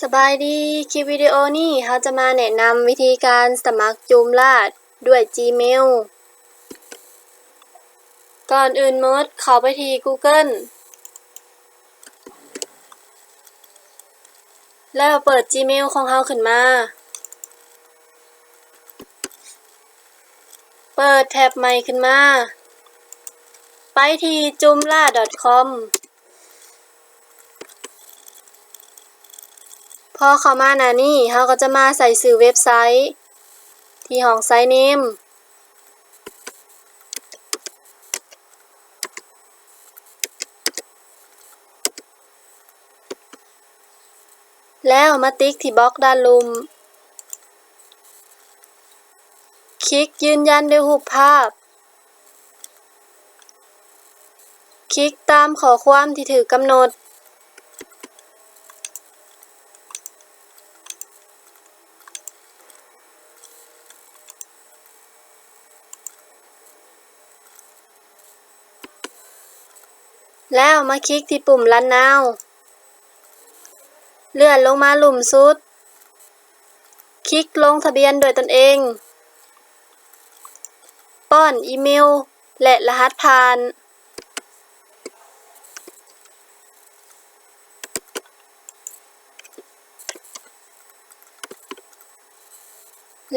สบายดี คลิปวิดีโอนี้เราจะมาแนะนำวิธีการสมัครจูมลาดด้วย Gmail ก่อนอื่นมดเข้าไปที่ Google แล้วเปิด Gmail ของเราขึ้นมาเปิดแท็บใหม่ขึ้นมาไปที่ joomla.com พอเข้ามาหน้านี้เราก็จะมาใส่ชื่อเว็บไซต์ที่ห้องไซน์เนมแล้วมาติ๊กที่บล็อกด้านลุ่มคลิกยืนยันด้วยรูปภาพคลิกตามข้อความที่ถูกกำหนดแล้วมาคลิกที่ปุ่ม Run Now เลื่อนลงมาหลุมสุดคลิกลงทะเบียนโดยตนเองป้อนอีเมลและรหัสผ่าน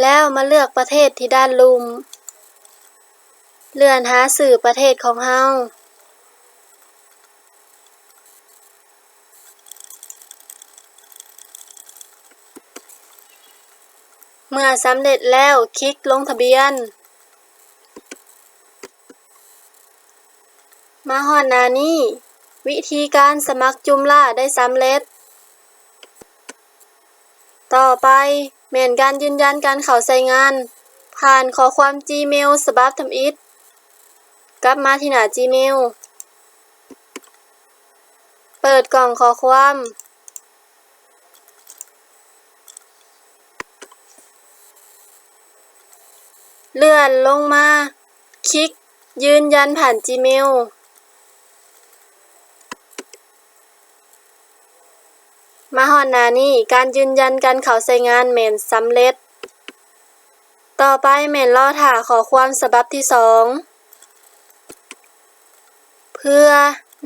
แล้วมาเลือกประเทศที่ด้านลุ่มเลื่อนหาชื่อประเทศของเราเมื่อสำเร็จแล้วคลิกลงทะเบียนมาฮอดหน้านี้วิธีการสมัครจูมลาได้สำเร็จต่อไปแม่นการยืนยันการเข้าใช้งานผ่านข้อความ Gmail ฉบับทำอิฐกลับมาที่หน้า Gmail เปิดกล่องข้อความเลื่อนลงมาคลิกยืนยันผ่าน Gmail มาฮอดหน้านี้การยืนยันการเข้าใช้งานแม่นสำเร็จต่อไปแม่นรอท่าข้อความฉบับที่2เพื่อ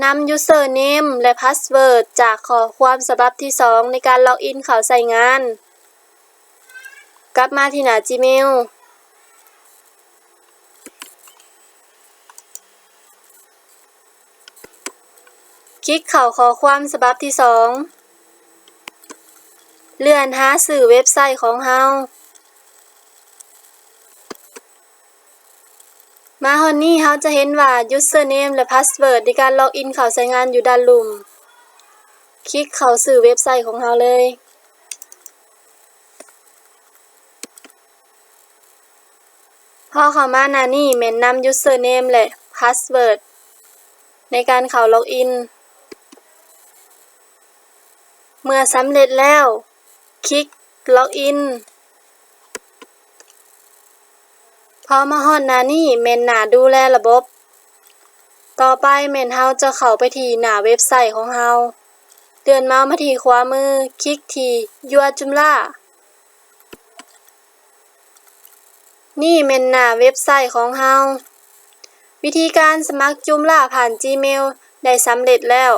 นำ Username และ Password จากข้อความฉบับที่2ในการล็อกอินเข้าใช้งานกลับมาที่หน้า Gmail คลิกเข้าข้อความฉบับที่2เลื่อนหาชื่อเว็บไซต์ของเรามาฮอดนี้เราจะเห็นว่า Username และ Password ในการล็อกอินเข้าใช้งานอยู่ด้านลุ่มคลิกเข้าชื่อเว็บไซต์ของเราเลยพอเข้ามาหน้านี้แม่นนำ Username และ Password ในการเข้าล็อกอินเมื่อสำเร็จแล้วคลิกล็อกอินพอมาฮอดหน้านี้แม่นหน้าดูแลระบบต่อไปแม่นเราจะเข้าไปที่หน้าเว็บไซต์ของเราเลื่อนเมาส์มาที่ขวามือคลิกที่ Your Joomla นี่แม่นหน้าเว็บไซต์ของเราวิธีการสมัคร Joomla ผ่าน Gmail ได้สำเร็จแล้ว